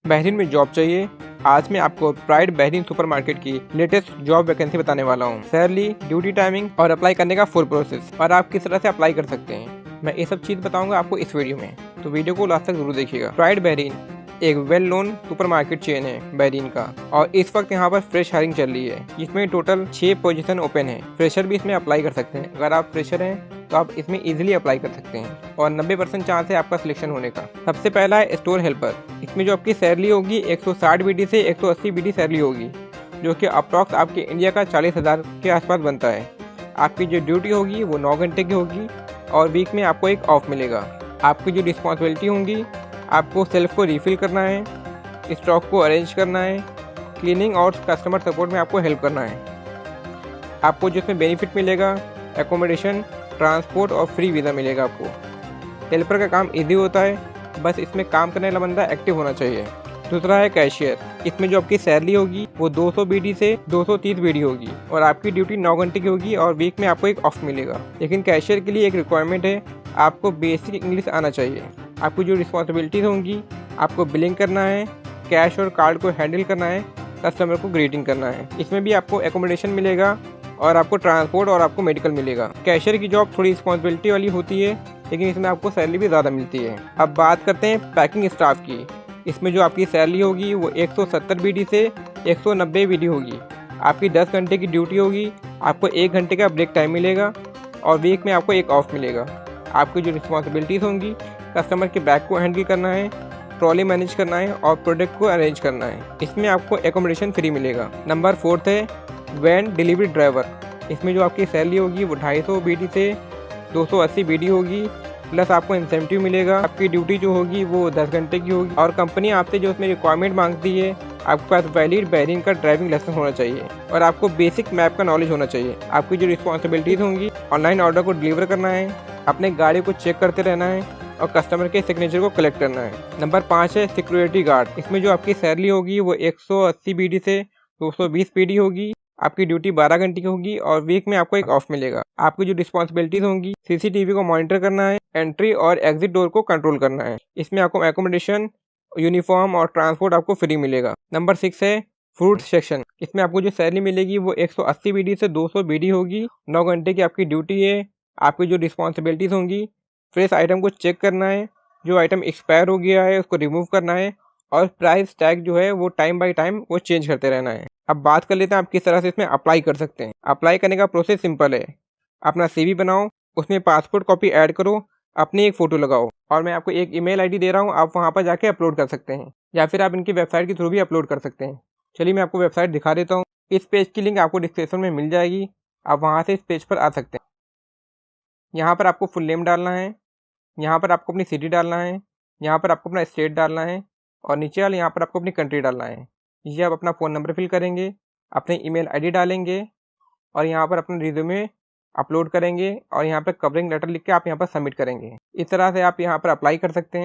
Bahrain में job चाहिए। आज मैं आपको प्राइड बहरीन सुपरमार्केट की लेटेस्ट जॉब वैकेंसी बताने वाला हूँ। सैलरी, ड्यूटी टाइमिंग और अप्लाई करने का फुल प्रोसेस और आप किस तरह से अप्लाई कर सकते हैं, मैं ये सब चीज़ बताऊंगा आपको इस वीडियो में, तो वीडियो को लास्ट तक जरूर देखिएगा। प्राइड बहरीन एक वेल नोन सुपरमार्केट चेन है बहरीन का, और इस वक्त यहाँ पर फ्रेश हायरिंग चल रही है। इसमें टोटल 6 पोजीशन ओपन है। फ्रेशर भी इसमें अप्लाई कर सकते हैं। अगर आप फ्रेशर हैं तो आप इसमें इजीली अप्लाई कर सकते हैं और 90% चांस है आपका सिलेक्शन होने का। सबसे पहला है स्टोर हेल्पर। इसमें जो आपकी सैलरी होगी 160 बीडी से 180 बीडी सैलरी होगी, जो कि अप्रॉक्स आपके इंडिया का 40,000 के आसपास बनता है। आपकी जो ड्यूटी होगी वो 9 घंटे की होगी और वीक में आपको एक ऑफ मिलेगा। आपकी जो रिस्पॉन्सिबिलिटी होंगी, आपको सेल्फ को रिफ़िल करना है, स्टॉक को अरेंज करना है, क्लीनिंग और कस्टमर सपोर्ट में आपको हेल्प करना है। आपको जिसमें बेनिफिट मिलेगा एकोमोडेशन, ट्रांसपोर्ट और फ्री वीज़ा मिलेगा आपको। हेल्पर का काम इजी होता है, बस इसमें काम करने वाला बंदा एक्टिव होना चाहिए। दूसरा है कैशियर। इसमें जो आपकी सैलरी होगी वो 200 बीडी से 230 बीडी होगी और आपकी ड्यूटी 9 घंटे की होगी और वीक में आपको एक ऑफ मिलेगा। लेकिन कैशियर के लिए एक रिक्वायरमेंट है, आपको बेसिक इंग्लिश आना चाहिए। आपकी जो रिस्पॉन्सिबिलिटीज़ होंगी, आपको बिलिंग करना है, कैश और कार्ड को हैंडल करना है, कस्टमर को ग्रीटिंग करना है। इसमें भी आपको एकोमोडेशन मिलेगा और आपको ट्रांसपोर्ट और आपको मेडिकल मिलेगा। कैशियर की जॉब थोड़ी रिस्पॉन्सिबिलिटी वाली होती है, लेकिन इसमें आपको सैलरी भी ज़्यादा मिलती है। अब बात करते हैं पैकिंग स्टाफ की। इसमें जो आपकी सैलरी होगी वो 170 बीडी से 190 बीडी होगी। आपकी 10 घंटे की ड्यूटी होगी, आपको 1 घंटे का ब्रेक टाइम मिलेगा और वीक में आपको एक ऑफ मिलेगा। आपकी जो रिस्पॉन्सिबिलिटीज़ होंगी, कस्टमर के बैग को हैंडल करना है, ट्रॉली मैनेज करना है और प्रोडक्ट को अरेंज करना है। इसमें आपको एकोमोडेशन फ्री मिलेगा। नंबर 4 है वैन डिलीवरी ड्राइवर। इसमें जो आपकी सैलरी होगी वो 250 बीडी से 280 बीडी होगी, प्लस आपको इंसेंटिव मिलेगा। आपकी ड्यूटी जो होगी वो 10 घंटे की होगी और कंपनी आपसे जो उसमें रिक्वायरमेंट मांगती है, आपके पास वैलिड बहरीन का ड्राइविंग लाइसेंस होना चाहिए और आपको बेसिक मैप का नॉलेज होना चाहिए। आपकी जो रिस्पॉन्सिबिलिटीज़ होंगी, ऑनलाइन ऑर्डर को डिलीवर करना है, अपने गाड़ी को चेक करते रहना है और कस्टमर के सिग्नेचर को कलेक्ट करना है। नंबर 5 है सिक्योरिटी गार्ड। इसमें जो आपकी सैलरी होगी वो 180 बीडी से 220 बीडी होगी। आपकी ड्यूटी 12 घंटे की होगी और वीक में आपको एक ऑफ मिलेगा। आपकी जो रिस्पॉन्सिबिलिटीज़ होंगी, सीसीटीवी को मॉनिटर करना है, एंट्री और एग्जिट डोर को कंट्रोल करना है। इसमें आपको एकोमोडेशन, यूनिफॉर्म और ट्रांसपोर्ट आपको फ्री मिलेगा। नंबर 6 है फ्रूट सेक्शन। इसमें आपको जो सैलरी मिलेगी वो 180 बीडी से 200 बीडी होगी। 9 घंटे की आपकी ड्यूटी है। आपकी जो रिस्पॉन्सिबिलिटीज़ होंगी, फ्रेश आइटम को चेक करना है, जो आइटम एक्सपायर हो गया है उसको रिमूव करना है और प्राइस टैग जो है वो टाइम बाय टाइम वो चेंज करते रहना है। अब बात कर लेते हैं आप किस तरह से इसमें अप्लाई कर सकते हैं। अप्लाई करने का प्रोसेस सिंपल है। अपना CV बनाओ, उसमें पासपोर्ट कॉपी ऐड करो, अपनी एक फ़ोटो लगाओ और मैं आपको एक ईमेल आईडी दे रहा हूँ, आप वहाँ पर जाके अपलोड कर सकते हैं या फिर आप इनकी वेबसाइट के थ्रू भी अपलोड कर सकते हैं। चलिए मैं आपको वेबसाइट दिखा देता हूँ। इस पेज की लिंक आपको डिस्क्रिप्शन में मिल जाएगी, आप वहाँ से इस पेज पर आ सकते हैं। यहाँ पर आपको फुल नेम डालना है, यहाँ पर आपको अपनी सिटी डालना है, यहाँ पर आपको अपना स्टेट डालना है और नीचे वाले यहाँ पर आपको अपनी कंट्री डालना है। नीचे आप अपना फ़ोन नंबर फिल करेंगे, अपनी ईमेल आईडी डालेंगे और यहाँ पर अपना रिज्यूमे अपलोड करेंगे और यहाँ पर कवरिंग लेटर लिख के आप यहाँ पर सबमिट करेंगे। इस तरह से आप यहाँ पर अप्लाई कर सकते हैं।